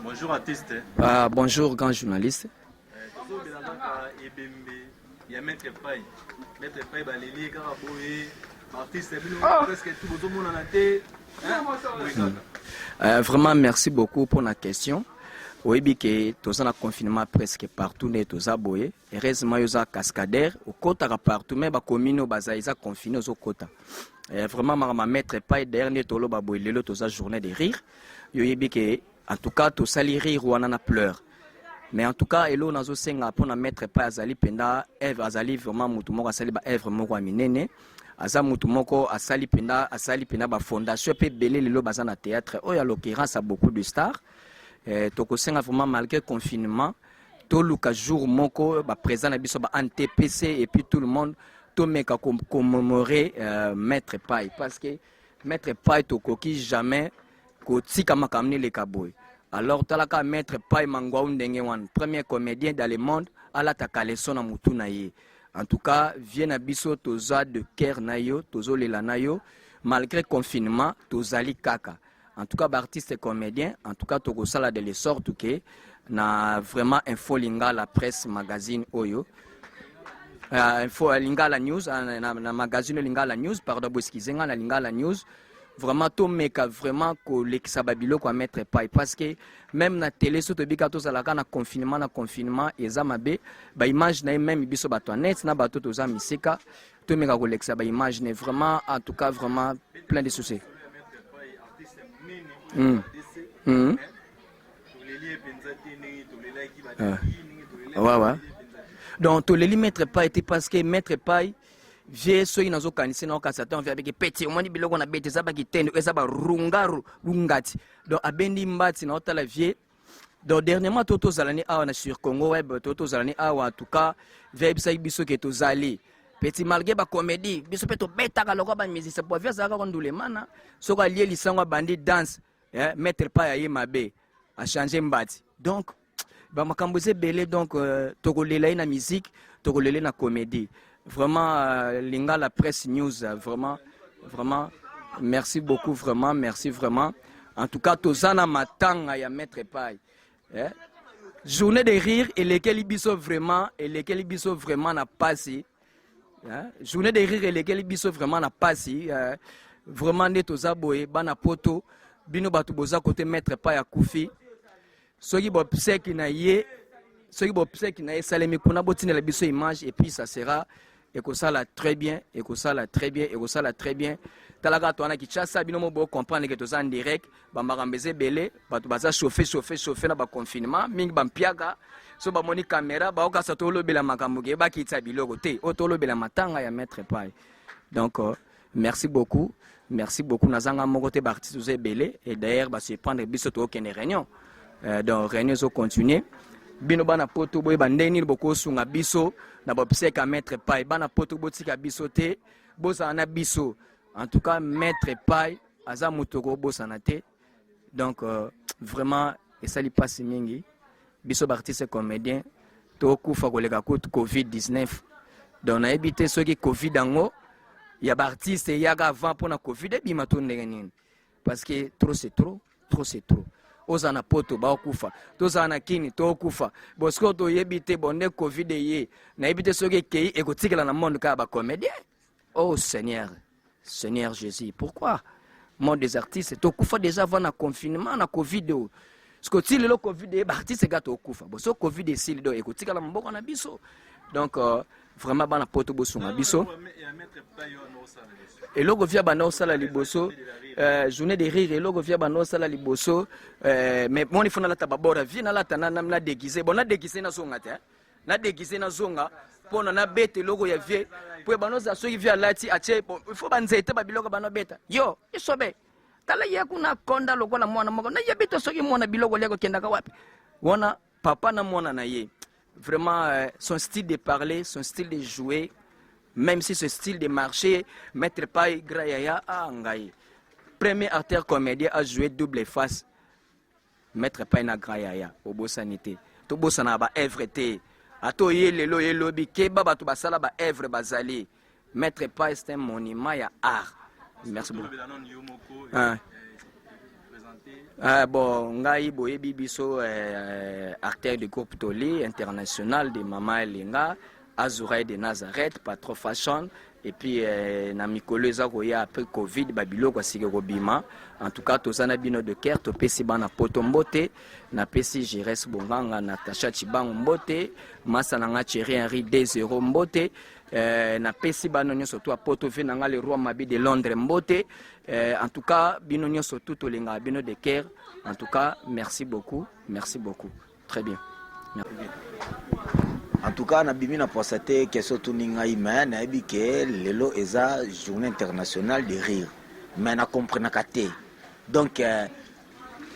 Bonjour artiste. Bonjour grand journaliste. Il y a Maître Paye. Maître Paye, il artiste, presque tout le monde en a. Vraiment, merci beaucoup pour la question. Oui, que tous en confinement presque partout, tous aboyés. Heureusement, il y a cascadeur. Au côté partout, même les communes, ils sont confinés au côté. Vraiment, ma Maître Paye, dernier tolo baboy, le tous journée de rire. Il que en tout cas, tous les rire ou on en a pleure. Mais en tout cas, elo nazo senga pour na Maître Paye azali penda Eve azali vraiment mutu moko asali ba Eve moko aminene. Aza mutu moko asali penda ba fondation pe belé lelo bazana théâtre. Oh, à l'occurrence à beaucoup de stars. Toko senga vraiment malgré confinement, tout le jour moko ba présent na biso ba NTPC et puis tout le monde to meka commémorer Maître Paye parce que Maître Paye toko ki jamais ko tika makamni le kaboy. Alors, talaka Maître Paye Mangwa Undengewan, premier comédien dans le monde, à la takaleson na mutu na ye. En tout cas, vient à biso toza de cœur nayo, tozo lela nayo, malgré confinement, tozali kaka. En tout cas, artiste et comédien, en tout cas, toko sala de les sortes que na vraiment info linga la presse magazine oyo. Info linga la news, na magazine linga la news, pardon, boskizenga la linga la news. Vraiment tout meka vraiment ko lekisa babilo ko Maître Paye parce que même na télé soto bika to salaka na confinement eza mabe ba image na même biso bato net na bato to za misika to meka ko lekisa ba image ne vraiment en tout cas vraiment plein de soucis. Ouais. Donc to leli Maître Paye était parce que Maître Paye vie soki nazo kanisi na okasata on vient avec petit on moni biloko na bete za ba kitendo eza ba rungaru rungati donc abendi mbati na otala vie donc dernièrement toto zalani awa na sur Congo web toto zalani awa en tout cas vie bisa biso ke to zali petit malgré ba comédie biso peto beta ka lokwa ba musique c'est pour faire ça ka ndule mana soko lié lisango bandi dance Maître Paye aye mabe a changer mbati donc ba makambo ze belé donc toko lela na musique toko lela na comédie. Vraiment, Linga la presse news, vraiment, merci beaucoup, merci vraiment. En tout cas, Tozana Matanga ya Maître Paye. Journée de rire et lesquels ils vraiment n'a pas si. Journée de rire et lesquels ils vraiment n'a pas si. Vraiment, ne tozaboye, bana poto, bino batu boza côté Maître Paye à Koufi. Soki bopse qui na ye, salemi kuna botine la biso image et puis ça sera. Et que ça l'a très bien. Talaga to ana kichasa binomo bo comprendre que to ça en direct, ba marambeze belé, ba to baza chauffer na ba confinement, mingi ba mpiaka, so ba moni caméra, ba oka satolo bela makambuke, ba kitsa biloko te, otolo bela matanga ya Maître Paye. Donc merci beaucoup nazanga moko te ba artiste ze belé et d'ailleurs ba se prendre biso to okene réunion. Donc réunion zo continuer. Bino bana poto boy bandeni boko sunga biso na bopseka Maître Paye bana poto botika biso te bosa na biso en tout cas Maître Paye aza mutoko bosa na te donc vraiment esali passe mingi biso artiste comédien to kufa koleka ko Covid-19 donc na ebité soki Covid ango ya ba artiste yaka avant pour na Covid et bima to ndenge parce que trop c'est trop ozana poto ba okufa tozana kini to okufa bosko to yebite bonne Covid ye na yebite soki kei ekotikela na monde ka ba comédien. Oh Seigneur Jésus, pourquoi monde des artistes to kufa déjà avant na confinement na Covid o parce que le Covid e ba artiste ga to okufa boso Covid e sili do ekotikela mboko na biso donc vraiment bana poto bosunga biso et logo via bana sala liboso journée de rire et logo via bana sala liboso mais mon il faut na la tababora vient na la tana na déguisé bon na déguisé na zonga te na déguisé na zonga pour na bête logo ya vie pour bana za soki via lati ache il faut banzete ba biloko bana beta yo isobe tala ya kuna konda logo na mwana moko na yebito soki mwana biloko leko kenda ka wapi wana papa na mwana na ye vraiment son style de parler, son style de jouer, même si ce style de marcher, Maître Paye Grayaya a engaillé. Premier acteur comédien à jouer double face, Maître Paye na Grayaya, au beau sanité. Tout beau sana ba œuvre té. Ato yelelo yelobi keba ba to basala ba œuvre bazali. Maître Paye c'est un monument ya art. Merci beaucoup. Bon, ngai boyebi biso acteur du groupe Toli international de Mama Elenga, Azouraï de Nazareth, Patro Fashion, et puis na mikolo eza koya après Covid babilo kwa sike kobima. En tout cas tozana bino de cœur to pesi bana poto mbote na pesi Jires Bonganga Natasha Chibango mbote, Masa nanga Thierry Henry 2-0 mbote. Na pesi bano nyonso to poto ve nanga le roi mabi de Londres mbote. En tout cas bino nyonso tout olinga bino de cœur. En tout cas merci beaucoup, très bien. En tout cas, nabimi na posate question tuninga ima na ebike lelo eza journée internationale de rire. Mais na comprendre kate. Donc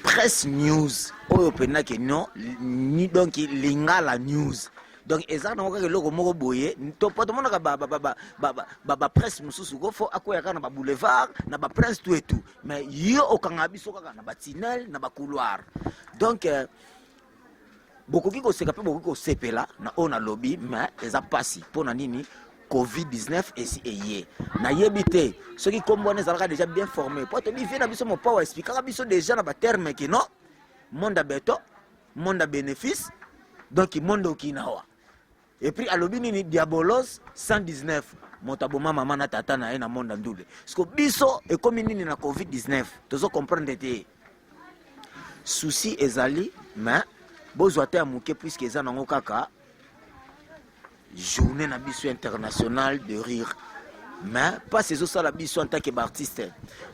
presse news oyo pena ke non ni donc lingala news. Donc eza na okake loko moko boye to poto mona ka ba presse mususu go fo akoya kana ba boulevard na ba presse tout et tout. Mais yo okanga biso kaka na ba tunnel na ba couloir. Donc beaucoup qui se beaucoup qui sepela na on a lobby mais eza pasi pona nini Covid-19 et na yebite ceux qui comprennent ça déjà bien formés pour te dire na biso mon power expliquer biso déjà na ba terme que non monde à beto monde à bénéfice donc monde okinawa et puis à lobby nini diabolos 119 motaboma mama na tata na na monde ndule parce que biso et comme nini na Covid-19 tozo comprendre te souci ezali mais bozwa te amuke puisque eza nango kaka journée na biso internationale de rire mais pas ces ça la biso en tant que artiste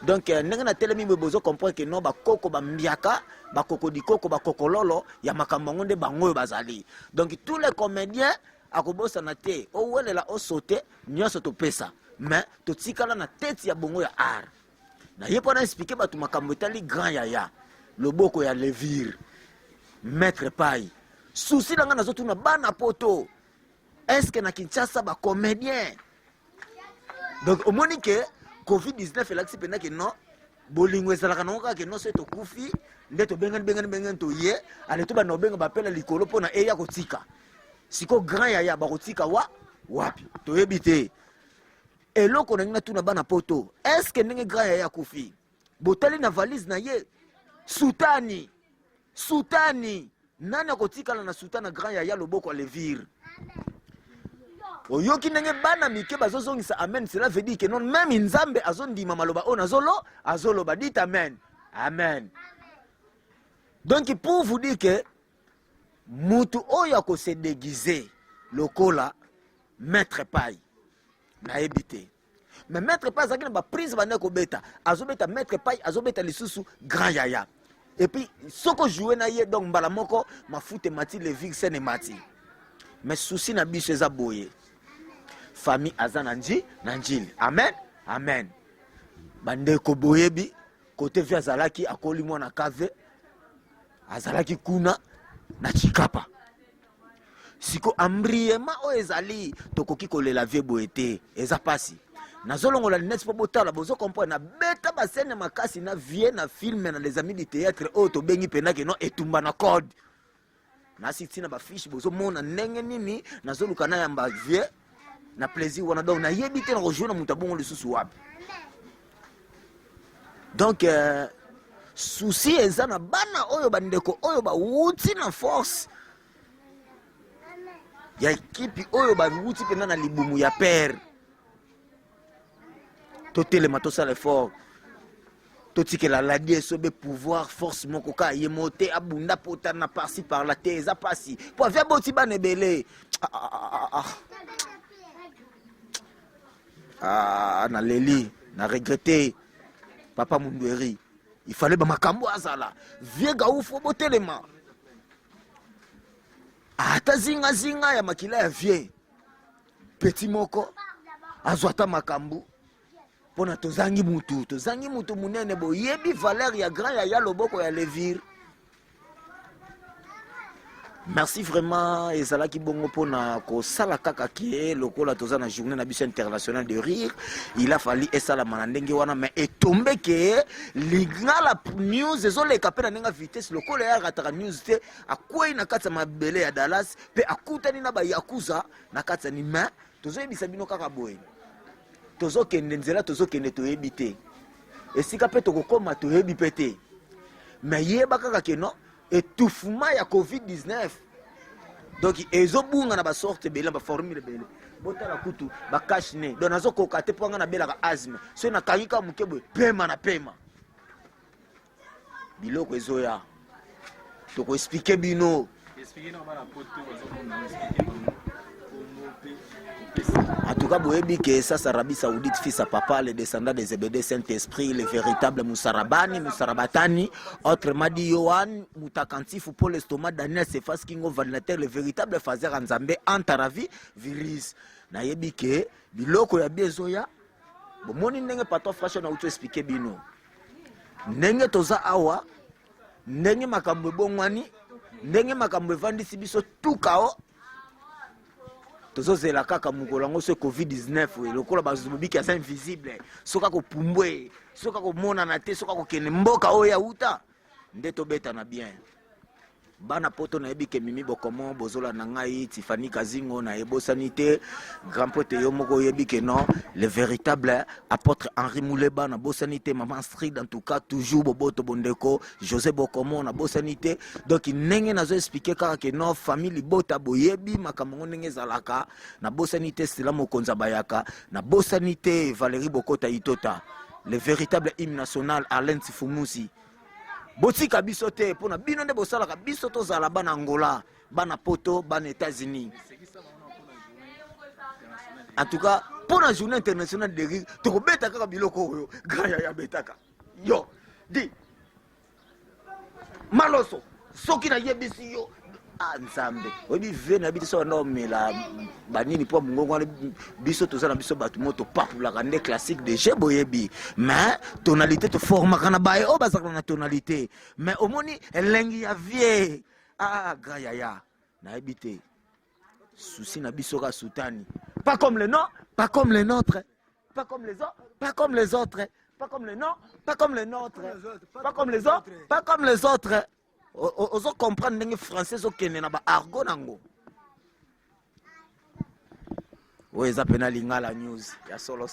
donc ndenge na telemi bozo comprendre que non ba koko ba mbiaka ba koko dikoko ba kokololo ya makambo ngonde bango bazali donc tous les comédiens akobosa na te o welela o sauter nyonso to pesa mais to tikala na tête ya bongo ya art na yepo na expliquer ba tu makambo etali grand yaya loboko ya levir Maître Pai. Souci dans la zone bana poto. Est-ce que na Kinshasa ba comédien? Donc au moins que Covid-19 là c'est que non bolingo ezalaka noka que non c'est to kufi ndeto bengan to ye ale to ba no benga ba pela likolo pona eya kotika. Siko grand yaya ba kotika wapi to yebite. Eloko na ngina tuna bana poto. Est-ce que ndenge grand yaya kufi? Botali na valise na ye Soutani nani akotikala na Soutana grand yaya loboko levir oyoki ndenge bana mike bazozongisa amen cela veut dire que non même nzambe azondima maloba on azoloba dit amen donc pour vous dire que mutu oyo ko se déguiser lokola Maître Pai na ebité mais Maître Pai zakina ba prise bana ko beta azobeta Maître Pai azobeta lisusu grand yaya. Et puis, ce que je joue na ye donc balamoko ma foute mati le vig sene mati. Mais souci na biso eza boye. Famille azananji nanjil. Amen. Bande ko boyebi côté via azalaki akoli mwana kave azalaki kuna na chikapa. Siko ambriema o ezali tokoki kolela vie boyete eza pasi. Nazolongola net po botala bozo comprendre na beta ba scène makasi na vie na film na les amis du théâtre auto bengi pena que non etumba na code na siti na ba fiche bozo mona ndenge nini nazoluka na yamba vie na plaisir wana donc na yebite na rejoindre mutabongo le susu wapi donc souci eza na bana oyo bandeko oyo ba wuti na force ya ekipi oyo ba wuti pena na libumu ya père Totelema to sala fort totike la ladie sobe pouvoir force moko ka yemote abunda pota na parsi par la teza pasi po via boti bane belé na leli na regretter papa Mundweri il fallait ba makambo azala viega ufo botelema ata zinga ya makila ya vie petit moko azwata makambo pona tozangi mutu munene bo yebi valeur ya grand ya loboko ya levir. Merci vraiment ezalaki bongo pona ko sala kaka ki lokola tozana journée na biso internationale de rire il a fallu esala manandenge wana mais etombe ke lingala news ezoleka pe na nenga vitesse lokola ya rataka news te akwei na kata mabele ya Dallas pe akutani na ba yakuza na kata ni ma tozoyebisa bino kaka boye tozo kende nzela tozo kende to ebite esika pe tokokoma to ebi pete mais yeba kaka ke non étouffement ya COVID-19. Donc ezobunga na ba sorte bela ba formule bela botala kutu ba cash ne donc nazo kokate po nga na bela ka asthme so na kangika mukebwe pema na pema biloko ezoya to ko expliquer bino en tout cas boyebi que ça Arabie Saoudite fils à papa les descendants des Zébédée Saint-Esprit les véritables Mousarabani Mousarabatani autrement dit Yohan Moutakantif pour l'estomac Daniel Sefas Kingo Vanlater le véritable Fazer Nzambe Antaravi virus na yebi que biloko ya bezoya bomoni ndenge pato fraîche na uto expliquer bino ndenge toza awa ndenge makambo bongwani ndenge makambo evandisi biso tukao tozozela kaka mukolo yango so COVID-19 lokola bazobiki asa invisible soka kopumbwe soka komonana te soka kokende mboka oyo ya uta nde tobeta na bien bana poto na yebi ke mimi bokomo bozola na ngai Tiffany Kazingo na ebosani te grand pote yo moko yebi ke non le véritable apôtre Henri Mouleba na bosani te maman Strid en tout cas toujours boboto bondeko José Bokomo na bosani te donc ndenge nazo expliquer kaka ke non famille bota boyebi makambo ndenge zalaka na bosani te Stella Mokonza Bayaka na bosani te Valérie Bokota Itota le véritable hymne national Alain Tifumusi botika biso te pona bino nde bosalaka biso tozala bana Angola bana poto bana États-Unis en tout cas pour la journée internationale de rire tokobeta kaka biloko oyo gaya ya betaka yo di maloso soki na yebisi yo Nzambe obi ve na biso na omela banini po mungongo biso tozana biso batu moto papula kande classique de Jeboyebi mais tonalité te forma kana bae o bazaka na tonalité mais omoni elengi ya vie gaya ya na ebité souci na biso ka soutani pas comme les non pas comme les nôtres pas comme les autres pas comme les autres pas comme les non pas comme les nôtres pas comme les autres pas comme les autres ozo comprendre ndenge français okende na ba argot nango oyo eza pena lingala news ya solo